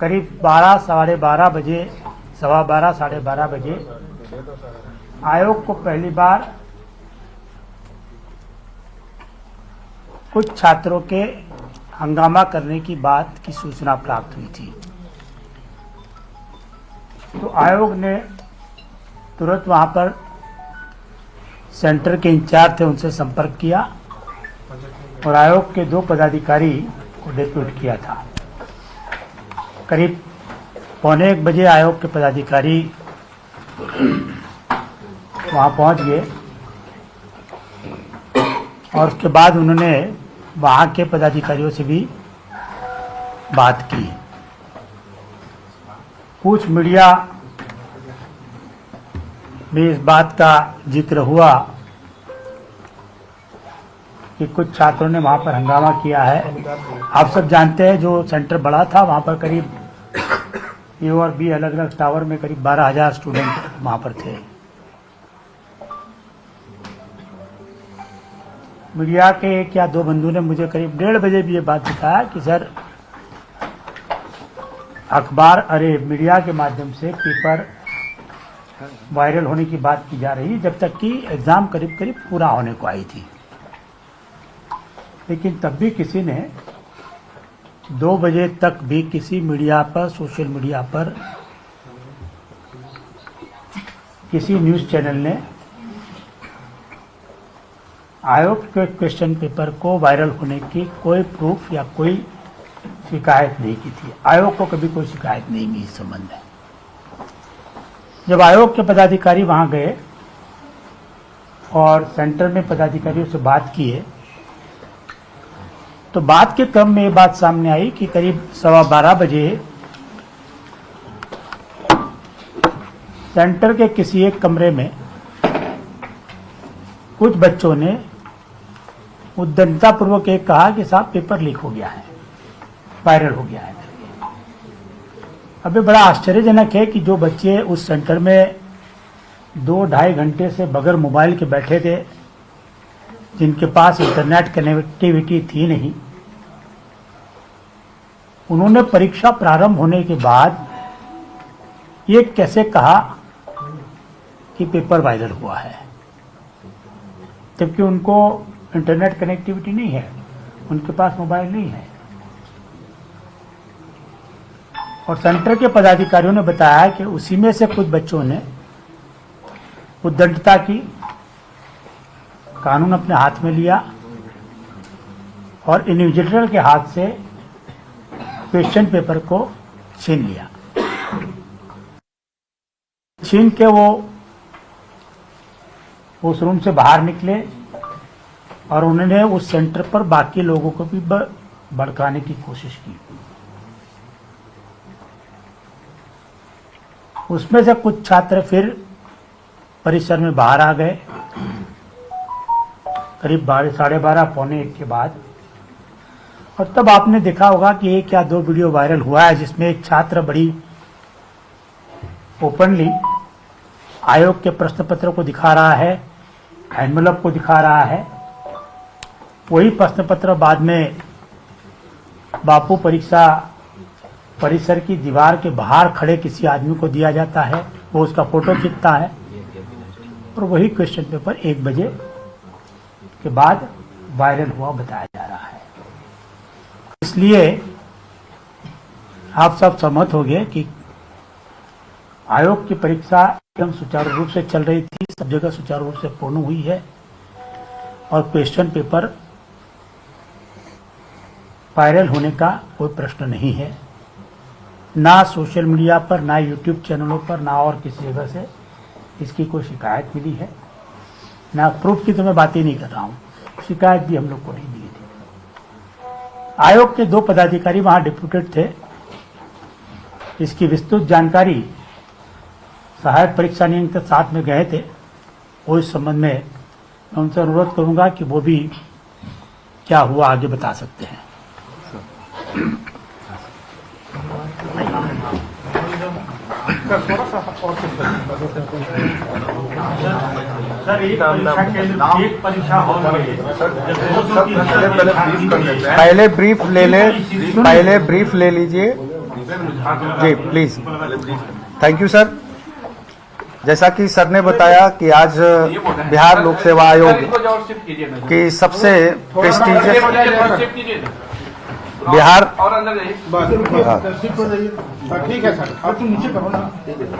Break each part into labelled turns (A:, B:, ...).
A: करीब 12 साढ़े 12 बजे, सवा 12 साढ़े 12 बजे आयोग को पहली बार कुछ छात्रों के हंगामा करने की बात की सूचना प्राप्त हुई थी। तो आयोग ने तुरंत वहां पर सेंटर के इंचार्ज थे, उनसे संपर्क किया और आयोग के 2 पदाधिकारी को डिप्यूट किया था। करीब 12:45 बजे आयोग के पदाधिकारी वहां पहुंच गए और उसके बाद उन्होंने वहां के पदाधिकारियों से भी बात की। कुछ मीडिया में इस बात का जिक्र हुआ कि कुछ छात्रों ने वहां पर हंगामा किया है। आप सब जानते हैं जो सेंटर बड़ा था, वहां पर करीब ए और बी अलग अलग टावर में करीब 12,000 स्टूडेंट वहां पर थे। मीडिया के 1 या 2 बंधु ने मुझे करीब 1:30 बजे भी ये बात बताया कि सर मीडिया के माध्यम से पेपर वायरल होने की बात की जा रही है, जब तक कि एग्जाम करीब करीब पूरा होने को आई थी। लेकिन तब भी किसी ने 2 बजे तक भी किसी मीडिया पर, सोशल मीडिया पर, किसी न्यूज चैनल ने आयोग के क्वेश्चन पेपर को वायरल होने की कोई प्रूफ या कोई शिकायत नहीं की थी। आयोग को कभी कोई शिकायत नहीं मिली इस संबंध में। जब आयोग के पदाधिकारी वहां गए और सेंटर में पदाधिकारियों से बात किए तो बात के क्रम में ये बात सामने आई कि करीब 12:15 बजे सेंटर के किसी एक कमरे में कुछ बच्चों ने उद्दंडतापूर्वक एक कहा कि साहब पेपर लीक हो गया है, वायरल हो गया है। अब ये बड़ा आश्चर्यजनक है कि जो बच्चे उस सेंटर में 2-2.5 घंटे से बगैर मोबाइल के बैठे थे, जिनके पास इंटरनेट कनेक्टिविटी थी नहीं, उन्होंने परीक्षा प्रारंभ होने के बाद ये कैसे कहा कि पेपर वायरल हुआ है, जबकि उनको इंटरनेट कनेक्टिविटी नहीं है, उनके पास मोबाइल नहीं है। और सेंटर के पदाधिकारियों ने बताया कि उसी में से कुछ बच्चों ने उद्दंडता की, कानून अपने हाथ में लिया और इन्विजिलेटर के हाथ से क्वेश्चन पेपर को छीन लिया। छीन के वो उस रूम से बाहर निकले और उन्होंने उस सेंटर पर बाकी लोगों को भी भड़काने की कोशिश की। उसमें से कुछ छात्र फिर परिसर में बाहर आ गए करीब 12:30 पौने 1 के बाद। और तब आपने देखा होगा कि 1 या 2 वीडियो वायरल हुआ है जिसमें एक छात्र बड़ी ओपनली आयोग के प्रश्न पत्र को दिखा रहा है, एनवेलप को दिखा रहा है। वही प्रश्न पत्र बाद में बापू परीक्षा परिसर की दीवार के बाहर खड़े किसी आदमी को दिया जाता है, वो उसका फोटो खींचता है और वही क्वेश्चन पेपर 1 बजे के बाद वायरल हुआ बताया जा रहा है। इसलिए आप सब सहमत हो गए कि आयोग की परीक्षा एकदम सुचारू रूप से चल रही थी, सब जगह सुचारू रूप से पूर्ण हुई है और क्वेश्चन पेपर वायरल होने का कोई प्रश्न नहीं है। ना सोशल मीडिया पर, ना यूट्यूब चैनलों पर, ना और किसी जगह से इसकी कोई शिकायत मिली है। ना प्रूफ की तो मैं बात ही नहीं कर रहा हूं, शिकायत भी हम लोग को नहीं मिली थी। आयोग के 2 पदाधिकारी वहां डिप्यूटेड थे। इसकी विस्तृत जानकारी सहायक परीक्षा नियंत्रक साथ में गए थे। वो इस संबंध में मैं उनसे अनुरोध करूंगा कि वो भी क्या हुआ आगे बता सकते हैं। सर एक परीक्षा हॉल में
B: पहले ब्रीफ ले लीजिए जी प्लीज। Thank you sir. जैसा कि सर ने बताया कि आज बिहार लोक सेवा आयोग की सबसे प्रेस्टीजियस बिहार
A: ठीक है सर, अब तुम नीचे करो ना।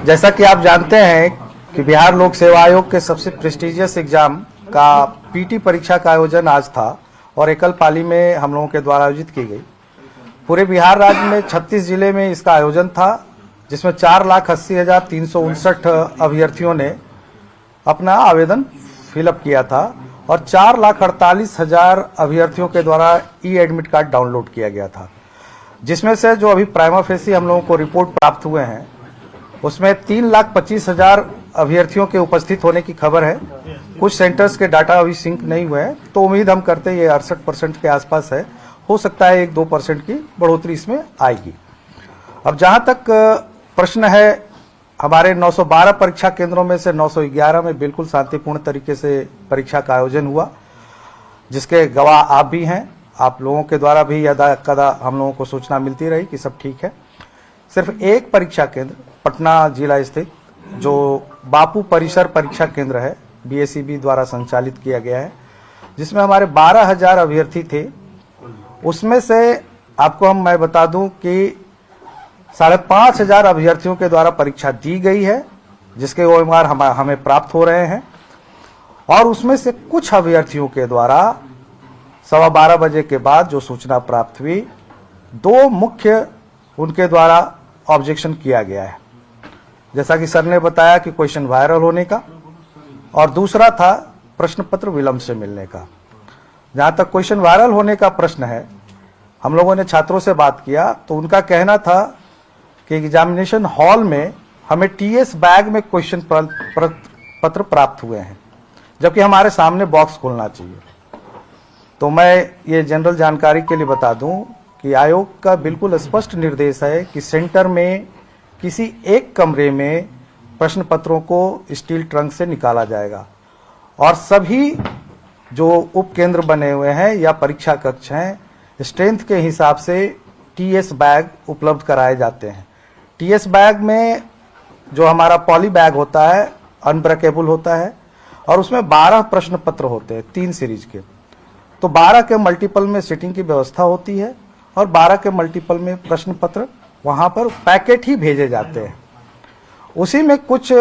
B: जैसा कि आप जानते हैं कि बिहार लोक सेवा आयोग के सबसे प्रेस्टीजियस एग्जाम का पीटी परीक्षा का आयोजन आज था और एकल पाली में हम लोगों के द्वारा आयोजित की गई। पूरे बिहार राज्य में 36 जिले में इसका आयोजन था, जिसमें 4,80,359 अभ्यर्थियों ने अपना आवेदन फिलअप किया था और 4,48,000 अभ्यर्थियों के द्वारा ई एडमिट कार्ड डाउनलोड किया गया था, जिसमें से जो अभी प्राइमा फेसी हम लोगों को रिपोर्ट प्राप्त हुए हैं उसमें 3,25,000 अभ्यर्थियों के उपस्थित होने की खबर है। कुछ सेंटर्स के डाटा अभी सिंक नहीं हुए हैं, तो उम्मीद हम करते हैं ये 68% के आसपास है। हो सकता है 1-2% की बढ़ोतरी इसमें आएगी। अब जहां तक प्रश्न है, हमारे 912 परीक्षा केंद्रों में से 911 में बिल्कुल शांतिपूर्ण तरीके से परीक्षा का आयोजन हुआ, जिसके गवाह आप भी हैं। आप लोगों के द्वारा भी यदा कदा हम लोगों को सूचना मिलती रही कि सब ठीक है। सिर्फ एक परीक्षा केंद्र पटना जिला स्थित जो बापू परिसर परीक्षा केंद्र है, BSEB द्वारा संचालित किया गया है, जिसमें हमारे 12,000 अभ्यर्थी थे। उसमें से आपको मैं बता दूं कि 5,500 अभ्यर्थियों के द्वारा परीक्षा दी गई है, जिसके OMR हमें प्राप्त हो रहे हैं। और उसमें से कुछ अभ्यर्थियों के द्वारा 12:15 बजे के बाद जो सूचना प्राप्त हुई, 2 मुख्य उनके द्वारा ऑब्जेक्शन किया गया है। जैसा कि सर ने बताया कि क्वेश्चन वायरल होने का, और दूसरा था प्रश्न पत्र विलंब से मिलने का। जहां तक क्वेश्चन वायरल होने का प्रश्न है, हम लोगों ने छात्रों से बात किया तो उनका कहना था कि एग्जामिनेशन हॉल में हमें TS बैग में क्वेश्चन पत्र प्राप्त हुए हैं, जबकि हमारे सामने बॉक्स खोलना चाहिए। तो मैं ये जनरल जानकारी के लिए बता दूं कि आयोग का बिल्कुल स्पष्ट निर्देश है कि सेंटर में किसी एक कमरे में प्रश्न पत्रों को स्टील ट्रंक से निकाला जाएगा और सभी जो उपकेंद्र बने हुए हैं या परीक्षा कक्ष हैं, स्ट्रेंथ के हिसाब से TS बैग उपलब्ध कराए जाते हैं। TS बैग में जो हमारा पॉली बैग होता है, अनब्रेकेबल होता है, और उसमें 12 प्रश्न पत्र होते हैं 3 सीरीज के। तो 12 के मल्टीपल में सीटिंग की व्यवस्था होती है और 12 के मल्टीपल में प्रश्न पत्र वहां पर पैकेट ही भेजे जाते हैं। उसी में कुछ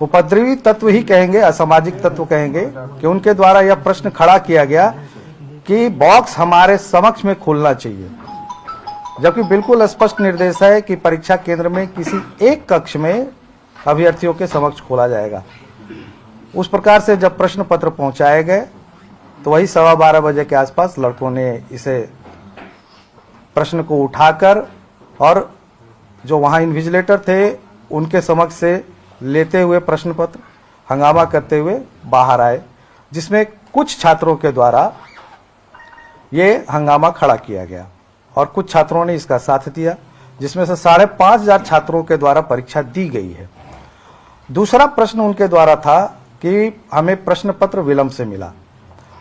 B: उपद्रवी तत्व ही कहेंगे, असामाजिक तत्व कहेंगे, कि उनके द्वारा यह प्रश्न खड़ा किया गया कि बॉक्स हमारे समक्ष में खोलना चाहिए, जबकि बिल्कुल स्पष्ट निर्देश है कि परीक्षा केंद्र में किसी एक कक्ष में अभ्यर्थियों के समक्ष खोला जाएगा। उस प्रकार से जब प्रश्न पत्र पहुंचाए गए तो वही 12:15 बजे के आसपास लड़कों ने इसे प्रश्न को उठाकर और जो वहां इन्विजिलेटर थे उनके समक्ष से लेते हुए प्रश्न पत्र हंगामा करते हुए बाहर आए, जिसमें कुछ छात्रों के द्वारा ये हंगामा खड़ा किया गया और कुछ छात्रों ने इसका साथ दिया, जिसमें से 5,500 छात्रों के द्वारा परीक्षा दी गई है। दूसरा प्रश्न उनके द्वारा था कि हमें प्रश्न पत्र विलंब से मिला।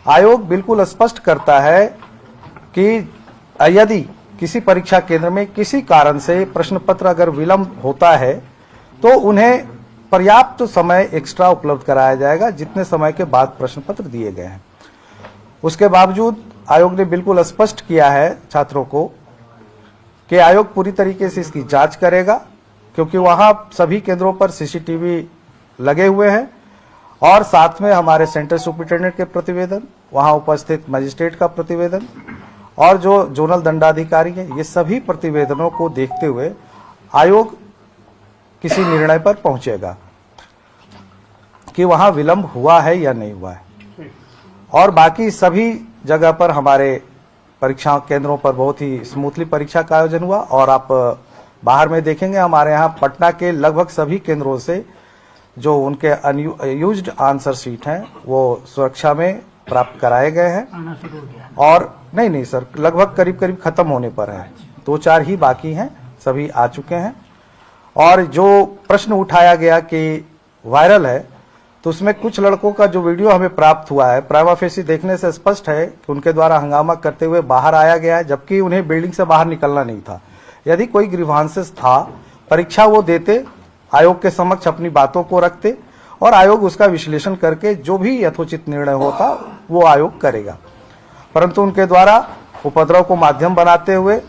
B: आयोग बिल्कुल स्पष्ट करता है कि यदि किसी परीक्षा केंद्र में किसी कारण से प्रश्न पत्र अगर विलंब होता है तो उन्हें पर्याप्त समय एक्स्ट्रा उपलब्ध कराया जाएगा, जितने समय के बाद प्रश्न पत्र दिए गए हैं। उसके बावजूद आयोग ने बिल्कुल स्पष्ट किया है छात्रों को कि आयोग पूरी तरीके से इसकी जांच करेगा, क्योंकि वहां सभी केंद्रों पर CCTV लगे हुए हैं और साथ में हमारे सेंटर सुपरिटेंडेंट के प्रतिवेदन, वहां उपस्थित मजिस्ट्रेट का प्रतिवेदन और जो जोनल दंडाधिकारी है, ये सभी प्रतिवेदनों को देखते हुए आयोग किसी निर्णय पर पहुंचेगा कि वहां विलंब हुआ है या नहीं हुआ है। और बाकी सभी जगह पर हमारे परीक्षा केंद्रों पर बहुत ही स्मूथली परीक्षा का आयोजन हुआ। और आप बाहर में देखेंगे हमारे यहाँ पटना के लगभग सभी केंद्रों से जो उनके अनयूज्ड आंसर शीट हैं वो सुरक्षा में प्राप्त कराए गए हैं। और नहीं सर, लगभग करीब खत्म होने पर है, 2-4 ही बाकी हैं, सभी आ चुके हैं। और जो प्रश्न उठाया गया कि वायरल है, तो उसमें कुछ लड़कों का जो वीडियो हमें प्राप्त हुआ है, प्राइमा फेसी देखने से स्पष्ट है कि उनके द्वारा हंगामा करते हुए बाहर आया गया है, जबकि उन्हें बिल्डिंग से बाहर निकलना नहीं था। यदि कोई ग्रीवांसेस था, परीक्षा वो देते, आयोग के समक्ष अपनी बातों को रखते और आयोग उसका विश्लेषण करके जो भी यथोचित निर्णय होता वो आयोग करेगा। परंतु उनके द्वारा उपद्रव को माध्यम बनाते हुए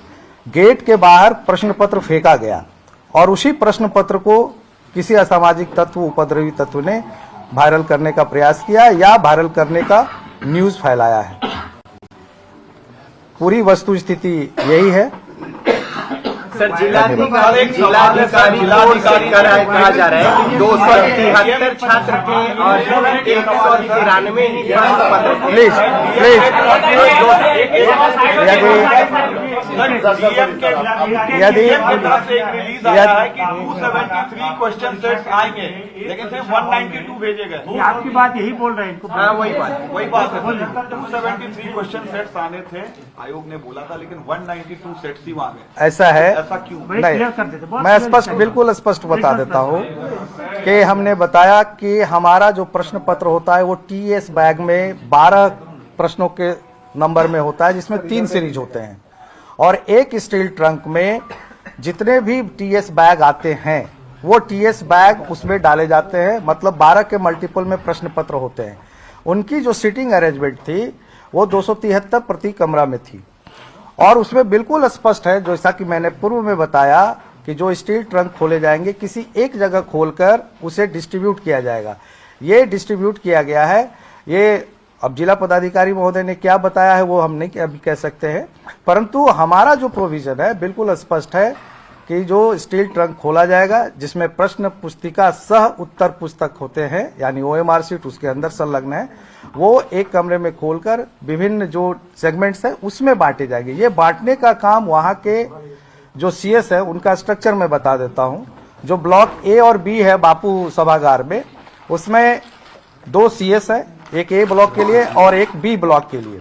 B: गेट के बाहर प्रश्न पत्र फेंका गया और उसी प्रश्न पत्र को किसी असामाजिक तत्व, उपद्रवी तत्व ने वायरल करने का प्रयास किया या वायरल करने का न्यूज फैलाया है। पूरी वस्तु स्थिति यही है।
C: सर, जिलाधिकारी कहा जा रहा है कि 273 छात्र के और 193 ही प्रश्न पत्र।
B: प्लीज यदि
D: 273 क्वेश्चन सेट्स आएंगे, लेकिन सिर्फ 192 भेजे गए।
A: आपकी बात यही बोल रहे हैं इनको।
C: हाँ, वही बात है।
D: 273 क्वेश्चन सेट्स आने थे, आयोग ने बोला था, लेकिन 192 सेट्स ही वहां गए।
B: ऐसा है,
D: ऐसा क्यों?
B: नहीं, मैं स्पष्ट, बिल्कुल स्पष्ट बता देता हूँ कि हमने बताया कि हमारा जो प्रश्न पत्र होता है वो टीएस बैग में 12 प्रश्नों के नंबर में होता है, जिसमें 3 सीरीज होते हैं और एक स्टील ट्रंक में जितने भी टीएस बैग आते हैं वो टीएस बैग उसमें डाले जाते हैं। मतलब 12 के मल्टीपल में प्रश्न पत्र होते हैं। उनकी जो सीटिंग अरेंजमेंट थी वो 273 प्रति कमरा में थी और उसमें बिल्कुल स्पष्ट है, जैसा कि मैंने पूर्व में बताया, कि जो स्टील ट्रंक खोले जाएंगे किसी एक जगह खोलकर उसे डिस्ट्रीब्यूट किया जाएगा। ये डिस्ट्रीब्यूट किया गया है। ये अब जिला पदाधिकारी महोदय ने क्या बताया है वो हम नहीं अभी कह सकते हैं, परंतु हमारा जो प्रोविजन है बिल्कुल स्पष्ट है कि जो स्टील ट्रंक खोला जाएगा जिसमें प्रश्न पुस्तिका सह उत्तर पुस्तक होते हैं, यानी OMR शीट उसके अंदर संलग्न है, वो एक कमरे में खोलकर विभिन्न जो सेगमेंट्स है उसमें बांटे जाएंगे। ये बांटने का काम वहां के जो CS है उनका स्ट्रक्चर मैं बता देता हूं। जो ब्लॉक A और B है बापू सभागार में, उसमें 2 CS है, एक A ब्लॉक के लिए और एक B ब्लॉक के लिए।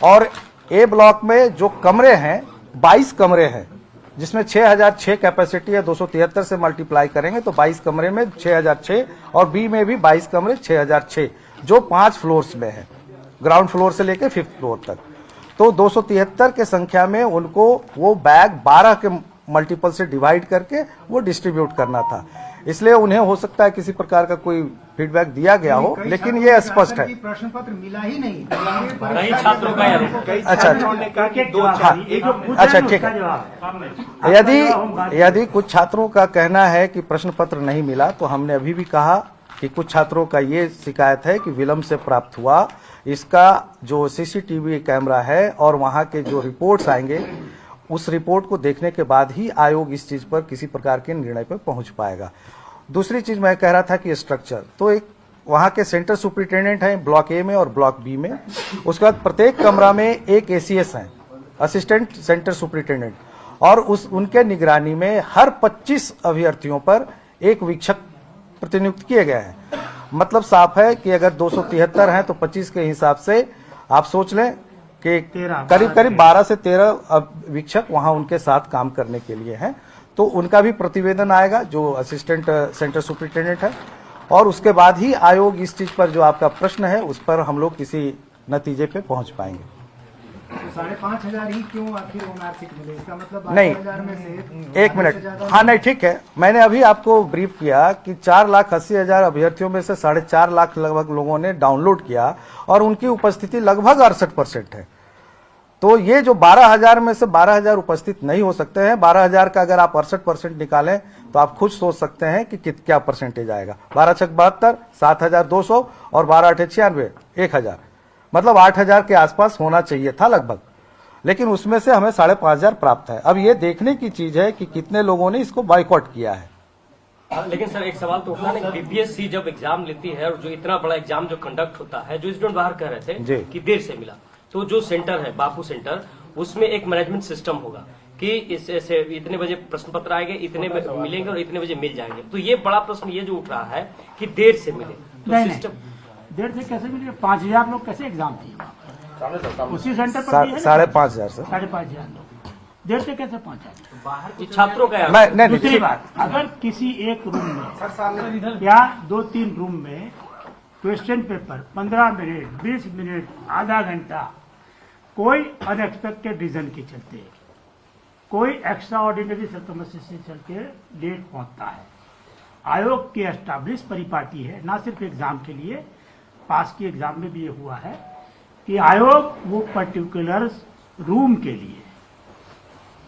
B: और A ब्लॉक में जो कमरे हैं 22 कमरे हैं, जिसमें 6006 कैपेसिटी है। 273 से मल्टीप्लाई करेंगे तो 22 कमरे में 6006 और B में भी 22 कमरे 6006, जो 5 फ्लोर्स में है, ग्राउंड फ्लोर से लेकर 5th फ्लोर तक। तो 273 के संख्या में उनको वो बैग 12 के मल्टीपल से डिवाइड करके वो डिस्ट्रीब्यूट करना था। इसलिए उन्हें हो सकता है किसी प्रकार का कोई फीडबैक दिया गया हो, लेकिन ये स्पष्ट है।
E: प्रश्न पत्र मिला ही नहीं।
C: छात्रों का
B: अच्छा, अच्छा ठीक है। यदि कुछ छात्रों का कहना है कि प्रश्न पत्र नहीं मिला, तो हमने अभी भी कहा कि कुछ छात्रों का ये शिकायत है कि विलंब से प्राप्त हुआ। इसका जो CCTV कैमरा है और वहां के जो रिपोर्ट्स आएंगे, उस रिपोर्ट को देखने के बाद ही आयोग इस चीज पर किसी प्रकार के निर्णय पर पहुंच पाएगा। दूसरी चीज मैं कह रहा था कि स्ट्रक्चर, तो एक वहां के सेंटर सुपरिटेंडेंट हैं ब्लॉक A में और ब्लॉक B में। उसके बाद प्रत्येक कमरा में एक ACS है, असिस्टेंट सेंटर सुपरिटेंडेंट, और उनके निगरानी में हर 25 अभ्यर्थियों पर एक वीक्षक प्रतिनियुक्त किए गए हैं। मतलब साफ है कि अगर 273 हैं तो 25 के हिसाब से आप सोच लें कि करीब 12 से 13 वीक्षक वहां उनके साथ काम करने के लिए हैं। तो उनका भी प्रतिवेदन आएगा जो असिस्टेंट सेंटर सुपरिटेंडेंट है, और उसके बाद ही आयोग इस चीज पर जो आपका प्रश्न है उस पर हम लोग किसी नतीजे पे पहुंच पाएंगे।
E: 5,500 ही क्यों आखिर OMR शीट मिले? इसका मतलब
B: नहीं,
E: 12,000 में से
B: 1 मिनट, हाँ नहीं ठीक है, मैंने अभी आपको ब्रीफ किया कि 4,80,000 अभ्यर्थियों में से 4.5 लाख लगभग लोगों ने डाउनलोड किया और उनकी उपस्थिति लगभग 68% है। तो ये जो 12,000 में से 12,000 उपस्थित नहीं हो सकते हैं, 12,000 का अगर आप 68% निकालें तो आप खुद सोच सकते हैं कि क्या परसेंटेज आएगा। 12 छक 72, 7,200 और 12 8 96, 1,000, मतलब 8,000 के आसपास होना चाहिए था लगभग, लेकिन उसमें से हमें 5,500 प्राप्त है। अब ये देखने की चीज है कि कितने लोगों ने इसको बाइकआउट किया है।
F: लेकिन सर एक सवाल तो उठा ना, BPSC जब एग्जाम लेती है और जो इतना बड़ा एग्जाम जो कंडक्ट होता है, जो स्टूडेंट बाहर कह रहे थे कि देर से मिला, तो जो सेंटर है बापू सेंटर, उसमें एक मैनेजमेंट सिस्टम होगा कि इससे इतने बजे प्रश्न पत्र आएंगे, इतने मिलेंगे और इतने बजे मिल जाएंगे। तो ये बड़ा प्रश्न ये जो उठ रहा है कि देर से मिले, तो सिस्टम
A: देर से कैसे मिले? 5,000 लोग कैसे एग्जाम दिए उसी सेंटर पर?
B: 5,500 से
A: 5,500 लोग देर से कैसे पहुंचा?
F: छात्रों का
A: दूसरी बात, अगर किसी एक रूम में या 2-3 रूम में क्वेश्चन पेपर 15 मिनट, 20 मिनट, आधा घंटा कोई अनएक्सपेक्टेड रीजन के चलते कोई एक्स्ट्रा ऑर्डिनरी सर्कमस्टेंस से चल के लेट पहुंचता है। आयोग की एस्टैब्लिश परिपाटी है, ना सिर्फ एग्जाम के लिए, पास की एग्जाम में भी ये हुआ है कि आयोग वो पर्टिकुलर रूम के लिए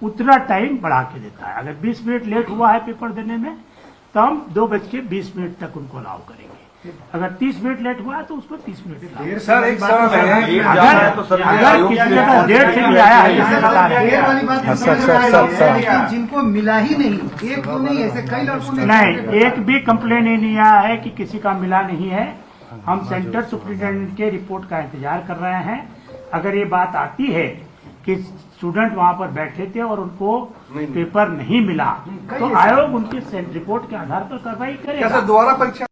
A: उतना टाइम बढ़ा के देता है। अगर 20 मिनट लेट हुआ है पेपर देने में तो हम 2:20 तक उनको अलाउ करेंगे। अगर 30 मिनट लेट हुआ है तो उसको 30 मिनट
B: सर एक सवाल है,
A: अगर किसी जगह डेढ़ से भी आया है जैसे बता रहे
E: देर
A: हैं।
E: वाली बात
B: हाँ,
E: तो
B: सर,
E: समझ में आई
B: सर,
E: है, लेकिन जिनको मिला ही नहीं, एक तो नहीं, ऐसे कई लड़कों ने
A: नहीं, एक भी कंप्लेन ही नहीं आया है कि किसी का मिला नहीं है। हम सेंटर सुप्रिंटेंडेंट के रिपोर्ट का इंतजार कर रहे हैं। अगर ये बात आती है कि स्टूडेंट वहां पर बैठे थे और उनको पेपर नहीं मिला तो आयोग उनकी रिपोर्ट के आधार पर कार्रवाई करेगा।
B: दोबारा परीक्षा